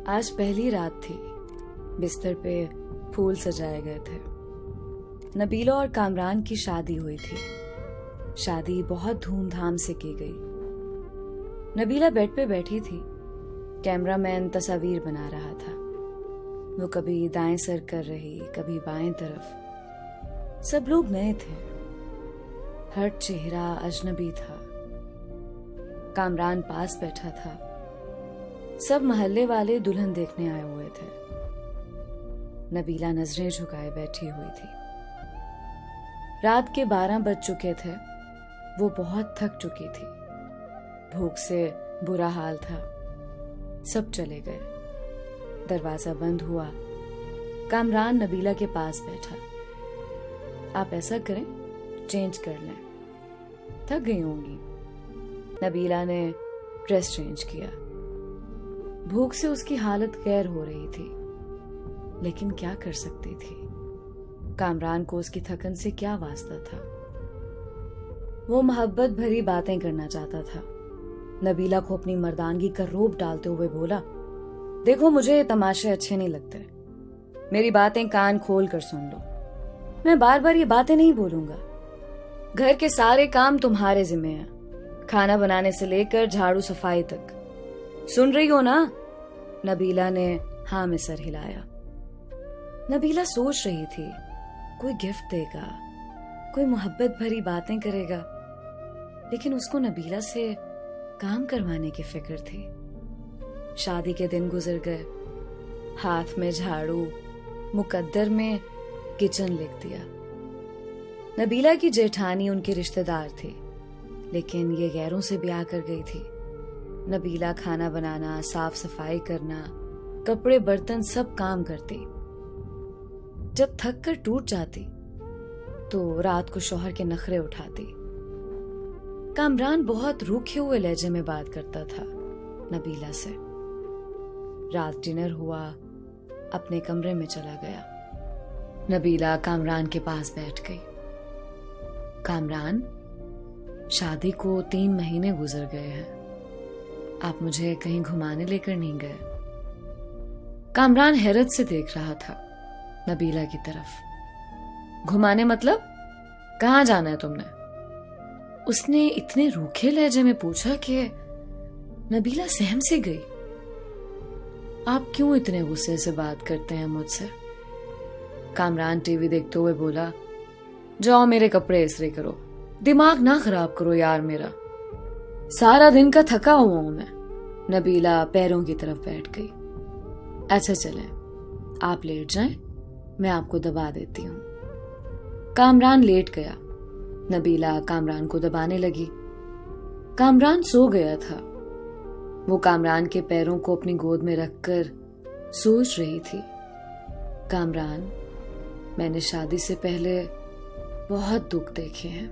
आज पहली रात थी। बिस्तर पे फूल सजाए गए थे। नबीला और कामरान की शादी हुई थी। शादी बहुत धूमधाम से की गई। नबीला बेड पे बैठी थी। कैमरामैन तस्वीर बना रहा था। वो कभी दाएं सर कर रही, कभी बाएं तरफ। सब लोग नए थे। हर चेहरा अजनबी था। कामरान पास बैठा था। सब मोहल्ले वाले दुल्हन देखने आए हुए थे। नबीला नजरें झुकाए बैठी हुई थी। रात के 12 बज चुके थे। वो बहुत थक चुकी थी। भूख से बुरा हाल था। सब चले गए। दरवाजा बंद हुआ। कामरान नबीला के पास बैठा। आप ऐसा करें, चेंज कर लें, थक गई होंगी। नबीला ने ड्रेस चेंज किया। भूख से उसकी हालत गैर हो रही थी, लेकिन क्या कर सकती थी। कामरान को उसकी थकन से क्या वास्ता था। वो मोहब्बत भरी बातें करना चाहता था। नबीला को अपनी मर्दानगी का रोब डालते हुए बोला, देखो, मुझे तमाशे अच्छे नहीं लगते। मेरी बातें कान खोल कर सुन लो। मैं बार बार ये बातें नहीं बोलूंगा। घर के सारे काम तुम्हारे जिम्मे हैं, खाना बनाने से लेकर झाड़ू सफाई तक। सुन रही हो ना? नबीला ने हाँ में सर हिलाया। नबीला सोच रही थी, कोई गिफ्ट देगा, कोई मोहब्बत भरी बातें करेगा, लेकिन उसको नबीला से काम करवाने की फिक्र थी। शादी के दिन गुजर गए। हाथ में झाड़ू, मुकद्दर में किचन लिख दिया। नबीला की जेठानी उनके रिश्तेदार थी, लेकिन ये गैरों से ब्याह कर गई थी। नबीला खाना बनाना, साफ सफाई करना, कपड़े बर्तन सब काम करती। जब थक कर टूट जाती तो रात को शौहर के नखरे उठाती। कामरान बहुत रूखे हुए लहजे में बात करता था नबीला से। रात डिनर हुआ, अपने कमरे में चला गया। नबीला कामरान के पास बैठ गई। कामरान, शादी को 3 महीने गुजर गए हैं। आप मुझे कहीं घुमाने लेकर नहीं गए। कामरान हैरत से देख रहा था नबीला की तरफ। घुमाने मतलब? कहाँ जाना है तुमने? उसने इतने रूखे लहजे में पूछा कि नबीला सहम से गई। आप क्यों इतने गुस्से से बात करते हैं मुझसे? कामरान टीवी देखते हुए बोला, जाओ मेरे कपड़े इस्त्री करो। दिमाग ना खराब करो यार मेरा। सारा दिन का थका हुआ हूं मैं। नबीला पैरों की तरफ बैठ गई। अच्छा चलें, आप लेट जाएं, मैं आपको दबा देती हूँ। कामरान लेट गया। नबीला कामरान को दबाने लगी। कामरान सो गया था। वो कामरान के पैरों को अपनी गोद में रखकर सोच रही थी, कामरान, मैंने शादी से पहले बहुत दुख देखे हैं।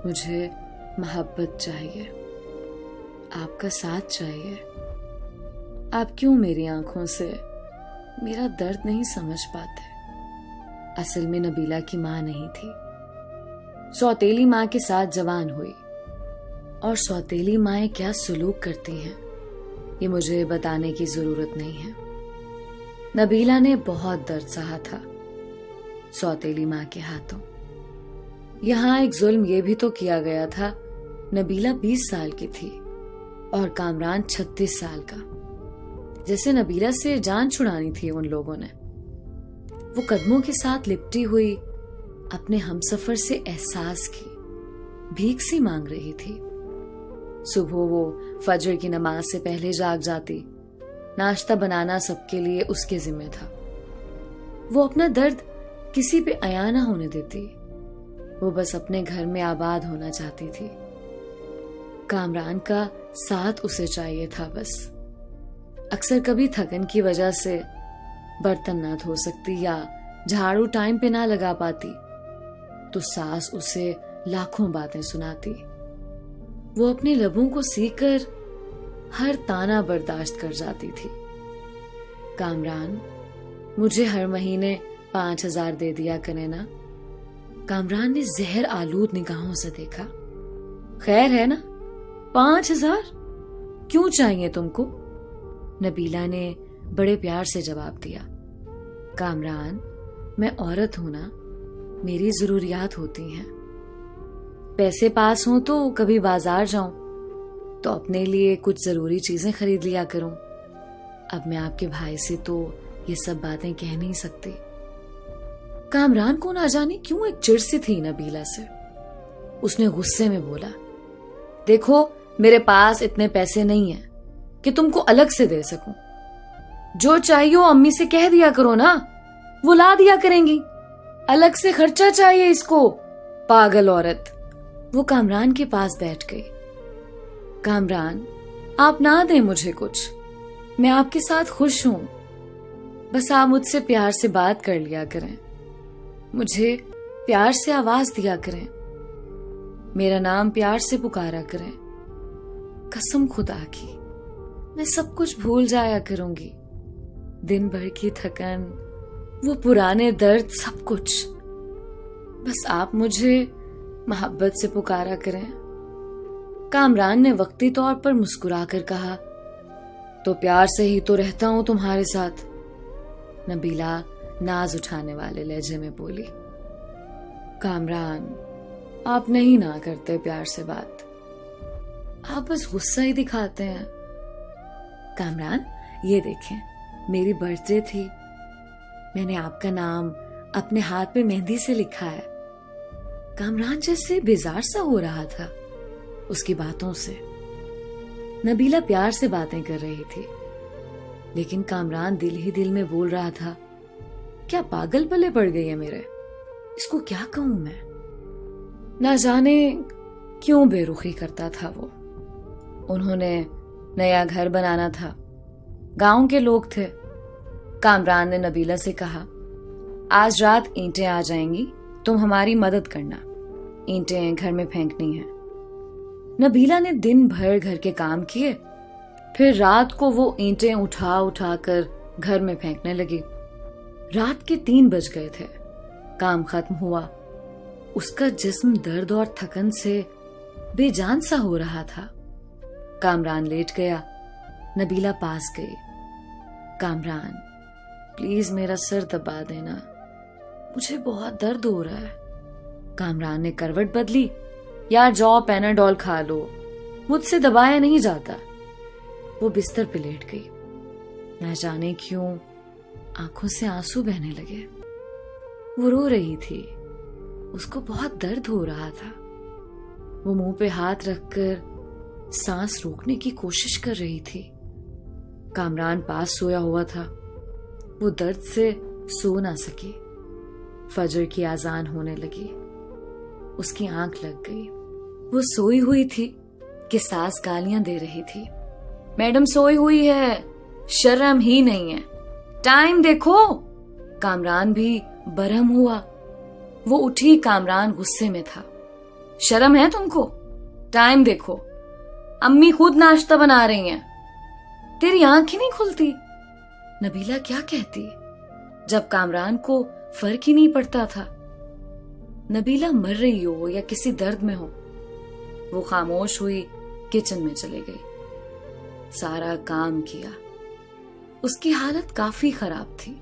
मुझे मोहब्बत चाहिए, आपका साथ चाहिए। आप क्यों मेरी आंखों से मेरा दर्द नहीं समझ पाते? असल में नबीला की मां नहीं थी। सौतेली मां के साथ जवान हुई, और सौतेली माएं क्या सुलूक करती हैं ये मुझे बताने की जरूरत नहीं है। नबीला ने बहुत दर्द सहा था सौतेली मां के हाथों। यहां एक जुल्म ये भी तो किया गया था, नबीला 20 साल की थी और कामरान 36 साल का। जैसे नबीला से जान छुड़ानी थी उन लोगों ने। वो कदमों के साथ लिपटी हुई अपने हमसफर से एहसास की भीख सी मांग रही थी। सुबह वो फजर की नमाज से पहले जाग जाती। नाश्ता बनाना सबके लिए उसके जिम्मे था। वो अपना दर्द किसी पे अया ना होने देती। वो बस अपने घर में आबाद होना चाहती थी। कामरान का साथ उसे चाहिए था बस। अक्सर कभी थकन की वजह से बर्तन ना धो सकती या झाड़ू टाइम पे ना लगा पाती तो सास उसे लाखों बातें सुनाती। वो अपने लबों को सीकर हर ताना बर्दाश्त कर जाती थी। कामरान, मुझे हर महीने 5,000 दे दिया करे ना। कामरान ने जहर आलूद निगाहों से देखा। खैर है ना, 5,000 क्यों चाहिए तुमको? नबीला ने बड़े प्यार से जवाब दिया, कामरान, मैं औरत हूं ना, मेरी जरूरियात होती हैं। पैसे पास हों तो कभी बाजार जाऊं तो अपने लिए कुछ जरूरी चीजें खरीद लिया करूं। अब मैं आपके भाई से तो ये सब बातें कह नहीं सकती। कामरान को ना जाने क्यों एक चिढ़ सी थी नबीला से। उसने गुस्से में बोला, देखो, मेरे पास इतने पैसे नहीं हैं कि तुमको अलग से दे सकूं। जो चाहिए हो अम्मी से कह दिया करो ना, वो ला दिया करेंगी। अलग से खर्चा चाहिए इसको, पागल औरत। वो कामरान के पास बैठ गई। कामरान, आप ना दें मुझे कुछ, मैं आपके साथ खुश हूं। बस आप मुझसे प्यार से बात कर लिया करें, मुझे प्यार से आवाज दिया करें, मेरा नाम प्यार से पुकारा करें। कसम खुदा की, मैं सब कुछ भूल जाया करूंगी, दिन भर की थकन, वो पुराने दर्द, सब कुछ। बस आप मुझे मोहब्बत से पुकारा करें। कामरान ने वक्ती तौर पर मुस्कुराकर कहा, तो प्यार से ही तो रहता हूं तुम्हारे साथ। नबीला नाज उठाने वाले लहजे में बोली, कामरान, आप नहीं ना करते प्यार से बात, आप बस गुस्सा ही दिखाते हैं। कामरान, ये देखें, मेरी बर्थडे थी, मैंने आपका नाम अपने हाथ में मेहंदी से लिखा है। कामरान जैसे बेजार सा हो रहा था उसकी बातों से। नबीला प्यार से बातें कर रही थी, लेकिन कामरान दिल ही दिल में बोल रहा था, क्या पागल पले पड़ गई है मेरे, इसको क्या कहूं मैं। ना जाने क्यों बेरुखी करता था वो। उन्होंने नया घर बनाना था, गांव के लोग थे। कामरान ने नबीला से कहा, आज रात ईंटें आ जाएंगी, तुम हमारी मदद करना, ईंटें घर में फेंकनी है। नबीला ने दिन भर घर के काम किए, फिर रात को वो ईंटें उठा उठा कर घर में फेंकने लगी। रात के 3 बज गए थे। काम खत्म हुआ। उसका जिस्म दर्द और थकन से बेजान सा हो रहा था। कामरान लेट गया। नबीला पास गई। कामरान, प्लीज मेरा सर दबा देना, मुझे बहुत दर्द हो रहा है। कामरान ने करवट बदली। यार जाओ पैनाडॉल खा लो, मुझसे दबाया नहीं जाता। वो बिस्तर पे लेट गई। न जाने क्यों आंखों से आंसू बहने लगे। वो रो रही थी, उसको बहुत दर्द हो रहा था। वो मुंह पे हाथ रखकर सांस रोकने की कोशिश कर रही थी। कामरान पास सोया हुआ था। वो दर्द से सो ना सकी। फजर की आजान होने लगी। उसकी आंख लग गई। वो सोई हुई थी कि सास गालियां दे रही थी। मैडम सोई हुई है, शर्म ही नहीं है, टाइम देखो। कामरान भी बरहम हुआ। वो उठी। कामरान गुस्से में था। शर्म है तुमको? टाइम देखो, अम्मी खुद नाश्ता बना रही हैं, तेरी आंख ही नहीं खुलती। नबीला क्या कहती जब कामरान को फर्क ही नहीं पड़ता था। नबीला मर रही हो या किसी दर्द में हो। वो खामोश हुई, किचन में चली गई। सारा काम किया। उसकी हालत काफी खराब थी।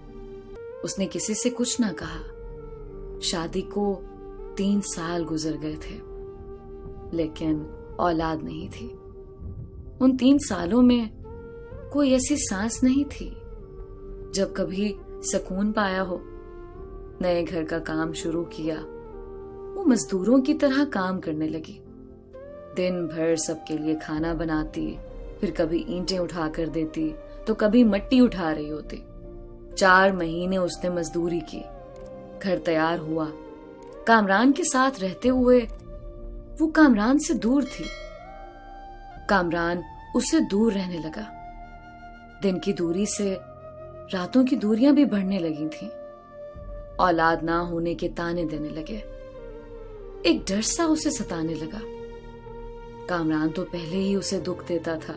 उसने किसी से कुछ ना कहा। शादी को 3 साल गुजर गए थे, लेकिन औलाद नहीं थी। उन 3 सालों में कोई ऐसी सांस नहीं थी जब कभी सुकून पाया हो। नए घर का काम शुरू किया। वो मजदूरों की तरह काम करने लगी। दिन भर सबके लिए खाना बनाती, फिर कभी ईंटें उठा कर देती तो कभी मिट्टी उठा रही होती। 4 महीने उसने मजदूरी की। घर तैयार हुआ। कामरान के साथ रहते हुए वो कामरान से दूर थी। कामरान उससे दूर रहने लगा। दिन की दूरी से रातों की दूरियां भी बढ़ने लगी थीं। औलाद ना होने के ताने देने लगे। एक डर सा उसे सताने लगा। कामरान तो पहले ही उसे दुख देता था,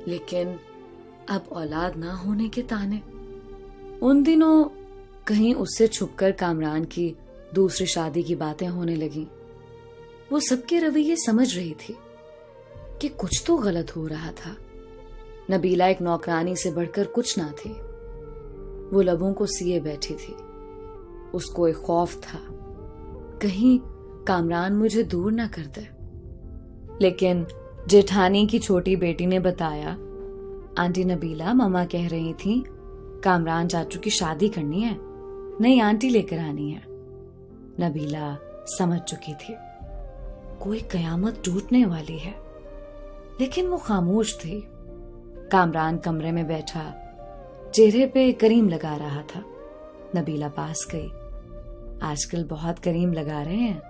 लेकिन अब औलाद ना होने के ताने। उन दिनों कहीं उससे छुपकर कामरान की दूसरी शादी की बातें होने लगी। वो सबके रवैये समझ रही थी कि कुछ तो गलत हो रहा था, नबीला एक नौकरानी से बढ़कर कुछ ना थी। वो लबों को सिए बैठी थी। उसको एक खौफ था, कहीं कामरान मुझे दूर ना कर दे। लेकिन जेठानी की छोटी बेटी ने बताया, आंटी नबीला, मम्मा कह रही थी कामरान चाचू की शादी करनी है, नई आंटी लेकर आनी है। नबीला समझ चुकी थी कोई कयामत टूटने वाली है, लेकिन वो खामोश थी। कामरान कमरे में बैठा चेहरे पे करीम लगा रहा था। नबीला पास गई। आजकल बहुत करीम लगा रहे हैं,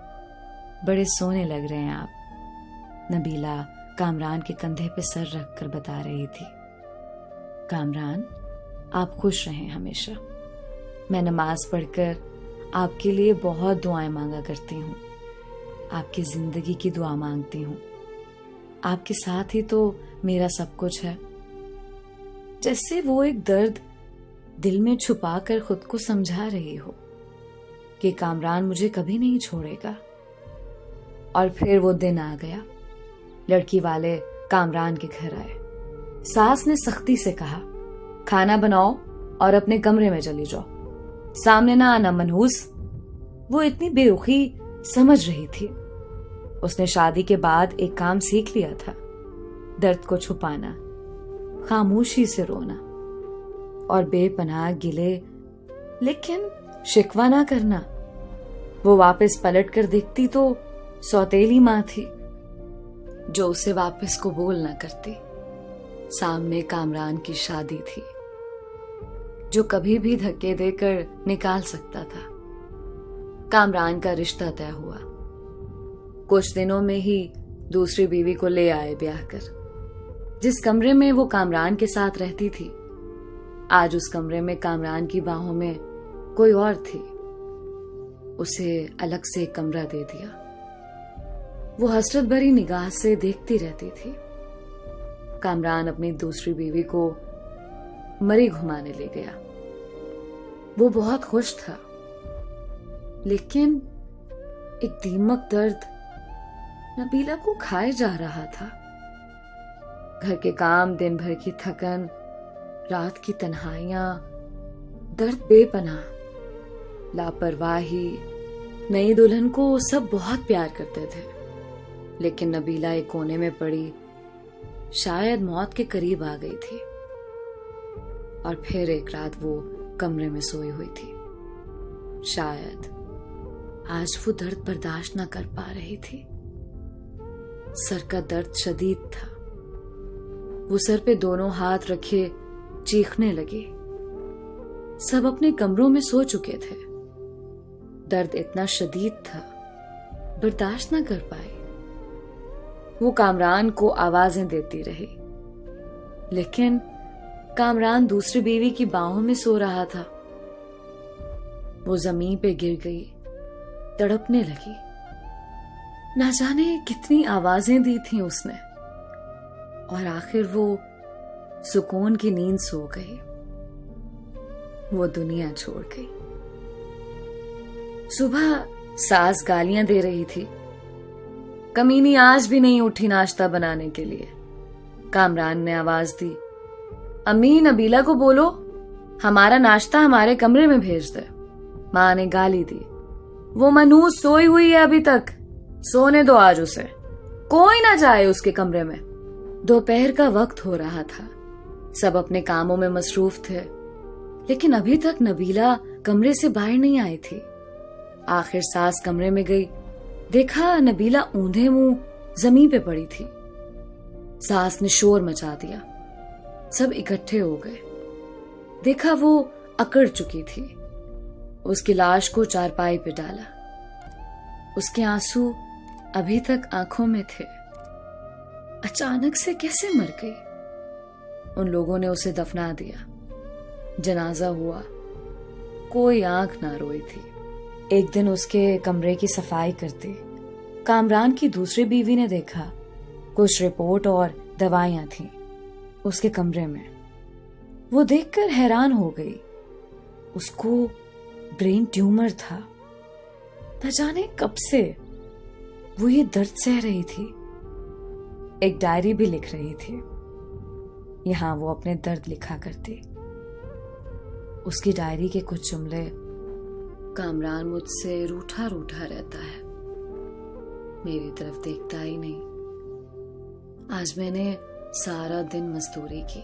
बड़े सोने लग रहे हैं आप। नबीला कामरान के कंधे पे सर रखकर बता रही थी, कामरान आप खुश रहें हमेशा। मैं नमाज पढ़कर आपके लिए बहुत दुआएं मांगा करती हूँ, आपकी जिंदगी की दुआ मांगती हूँ। आपके साथ ही तो मेरा सब कुछ है। जैसे वो एक दर्द दिल में छुपा कर खुद को समझा रही हो कि कामरान मुझे कभी नहीं छोड़ेगा। और फिर वो दिन आ गया। लड़की वाले कामरान के घर आए। सास ने सख्ती से कहा, खाना बनाओ और अपने कमरे में चली जाओ, सामने ना आना मनहूस। वो इतनी बेरुखी समझ रही थी। उसने शादी के बाद एक काम सीख लिया था, दर्द को छुपाना, खामोशी से रोना और बेपनाह गिले लेकिन शिकवा ना करना। वो वापस पलट कर देखती तो सौतेली मां थी जो उसे वापस कबूल ना करती। सामने कामरान की शादी थी जो कभी भी धक्के देकर निकाल सकता था। कामरान का रिश्ता तय हुआ। कुछ दिनों में ही दूसरी बीवी को ले आए ब्याह कर। जिस कमरे में वो कामरान के साथ रहती थी, आज उस कमरे में कामरान की बाहों में कोई और थी। उसे अलग से एक कमरा दे दिया। वो हसरत भरी निगाह से देखती रहती थी। कामरान अपनी दूसरी बीवी को मरी घुमाने ले गया। वो बहुत खुश था, लेकिन एक दीमक दर्द नबीला को खाए जा रहा था। घर के काम, दिन भर की थकन, रात की तन्हाइयां, दर्द बेपनाह, लापरवाही। नई दुल्हन को सब बहुत प्यार करते थे, लेकिन नबीला एक कोने में पड़ी शायद मौत के करीब आ गई थी। और फिर एक रात वो कमरे में सोई हुई थी। शायद आज वो दर्द बर्दाश्त ना कर पा रही थी। सर का दर्द शदीद था। वो सर पे दोनों हाथ रखे चीखने लगी। सब अपने कमरों में सो चुके थे। दर्द इतना शदीद था, बर्दाश्त न कर पाई। वो कामरान को आवाजें देती रही, लेकिन कामरान दूसरी बीवी की बाहों में सो रहा था। वो जमीन पे गिर गई, तड़पने लगी। ना जाने कितनी आवाजें दी थी उसने, और आखिर वो सुकून की नींद सो गई। वो दुनिया छोड़ गई। सुबह सास गालियां दे रही थी, कमीनी आज भी नहीं उठी नाश्ता बनाने के लिए। कामरान ने आवाज दी, अम्मी नबीला को बोलो हमारा नाश्ता हमारे कमरे में भेज दे। मां ने गाली दी, वो मनहूस सोई हुई है अभी तक, सोने दो आज उसे, कोई ना जाए उसके कमरे में। दोपहर का वक्त हो रहा था। सब अपने कामों में मसरूफ थे, लेकिन अभी तक नबीला कमरे से बाहर नहीं आई थी। आखिर सास कमरे में गई, देखा नबीला ऊंधे मुंह जमीन पे पड़ी थी। सास ने शोर मचा दिया। सब इकट्ठे हो गए। देखा वो अकड़ चुकी थी। उसकी लाश को चारपाई पे डाला। उसके आंसू अभी तक आंखों में थे। अचानक से कैसे मर गई? उन लोगों ने उसे दफना दिया। जनाजा हुआ। कोई आंख ना रोई थी। एक दिन उसके कमरे की सफाई करते कामरान की दूसरी बीवी ने देखा कुछ रिपोर्ट और दवाइयां थीं उसके कमरे में। वो देखकर हैरान हो गई। उसको ब्रेन ट्यूमर था। न जाने कब से वो ये दर्द सह रही थी। एक डायरी भी लिख रही थी। यहाँ वो अपने दर्द लिखा करती। उसकी डायरी के कुछ जुमले, कामरान मुझसे रूठा रूठा रहता है, मेरी तरफ देखता ही नहीं। आज मैंने सारा दिन मजदूरी की,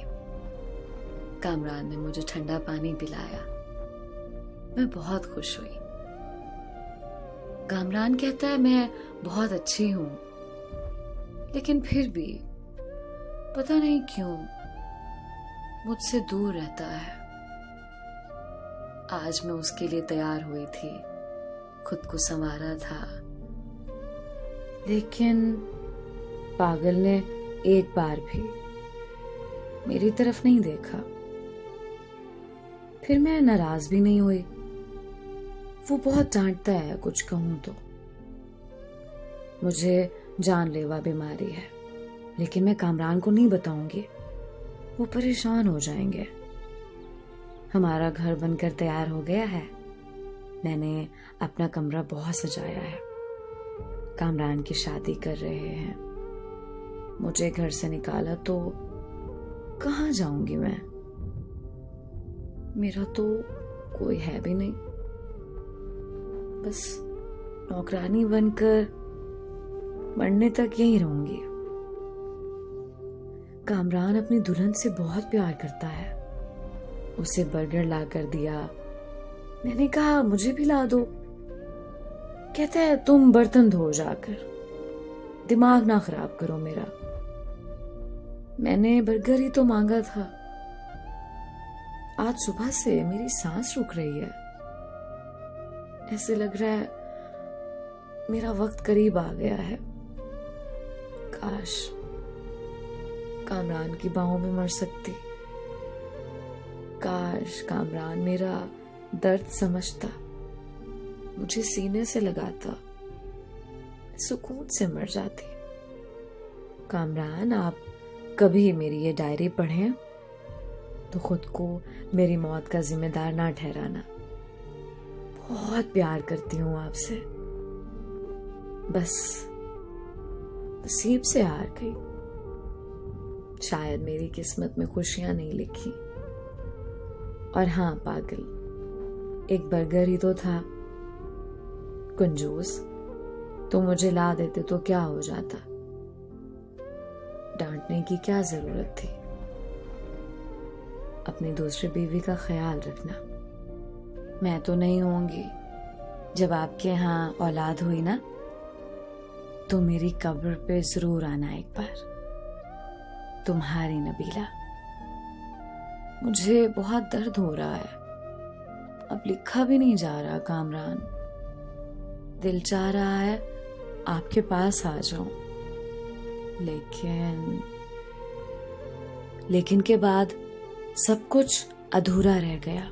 कामरान ने मुझे ठंडा पानी पिलाया, मैं बहुत खुश हुई। कामरान कहता है मैं बहुत अच्छी हूं, लेकिन फिर भी पता नहीं क्यों मुझसे दूर रहता है। आज मैं उसके लिए तैयार हुई थी, खुद को संवारा था, लेकिन पागल ने एक बार भी मेरी तरफ नहीं देखा। फिर मैं नाराज भी नहीं हुई। वो बहुत डांटता है कुछ कहूं तो। मुझे जानलेवा बीमारी है, लेकिन मैं कामरान को नहीं बताऊंगी, वो परेशान हो जाएंगे। हमारा घर बनकर तैयार हो गया है, मैंने अपना कमरा बहुत सजाया है। कामरान की शादी कर रहे हैं, मुझे घर से निकाला तो कहाँ जाऊंगी मैं? मेरा तो कोई है भी नहीं, बस नौकरानी बनकर मरने तक यहीं रहूंगी। कामरान अपनी दुल्हन से बहुत प्यार करता है। उसे बर्गर ला कर दिया, मैंने कहा मुझे भी ला दो। कहता है तुम बर्तन धो जाकर, दिमाग ना खराब करो मेरा। मैंने बर्गर ही तो मांगा था। आज सुबह से मेरी सांस रुक रही है, ऐसे लग रहा है मेरा वक्त करीब आ गया है। काश कामरान की बाहों में मर सकती, काश कामरान मेरा दर्द समझता, मुझे सीने से लगाता, सुकून से मर जाती। कामरान आप कभी मेरी ये डायरी पढ़ें तो खुद को मेरी मौत का जिम्मेदार ना ठहराना। बहुत प्यार करती हूं आपसे, बस नसीब से हार गई। शायद मेरी किस्मत में खुशियां नहीं लिखी। और हाँ पागल, एक बर्गर ही तो था। कंजूस, तो मुझे ला देते तो क्या हो जाता? डांटने की क्या जरूरत थी? अपनी दूसरी बीवी का ख्याल रखना। मैं तो नहीं होंगी, जब आपके यहाँ औलाद हुई ना, तो मेरी कब्र पे जरूर आना एक बार। तुम्हारी नबीला। मुझे बहुत दर्द हो रहा है, अब लिखा भी नहीं जा रहा कामरान। दिल चाह रहा है आपके पास आ जाऊं, लेकिन के बाद सब कुछ अधूरा रह गया।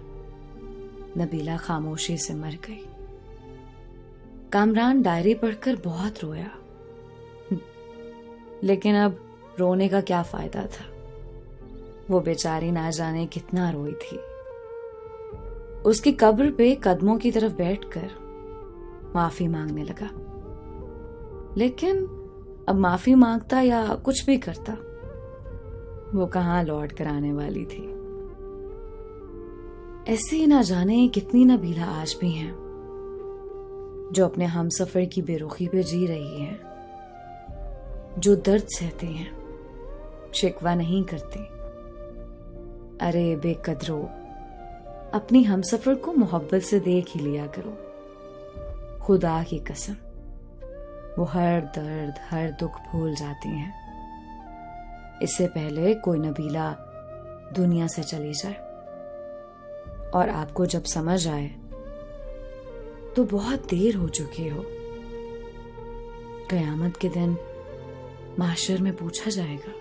नबीला खामोशी से मर गई। कामरान डायरी पढ़कर बहुत रोया, लेकिन अब रोने का क्या फायदा था? वो बेचारी ना जाने कितना रोई थी। उसकी कब्र पे कदमों की तरफ बैठकर माफी मांगने लगा, लेकिन अब माफी मांगता या कुछ भी करता, वो कहां लौट कर आने वाली थी। ऐसे ही ना जाने कितनी नबीला आज भी हैं जो अपने हमसफर की बेरुखी पे जी रही हैं, जो दर्द सहते हैं, शिकवा नहीं करते। अरे बेकदरो, अपनी हमसफर को मोहब्बत से देख ही लिया करो। खुदा की कसम, वो हर दर्द हर दुख भूल जाती हैं, इससे पहले कोई नबीला दुनिया से चली जाए। और आपको जब समझ आए तो बहुत देर हो चुकी हो। कयामत के दिन माशर में पूछा जाएगा,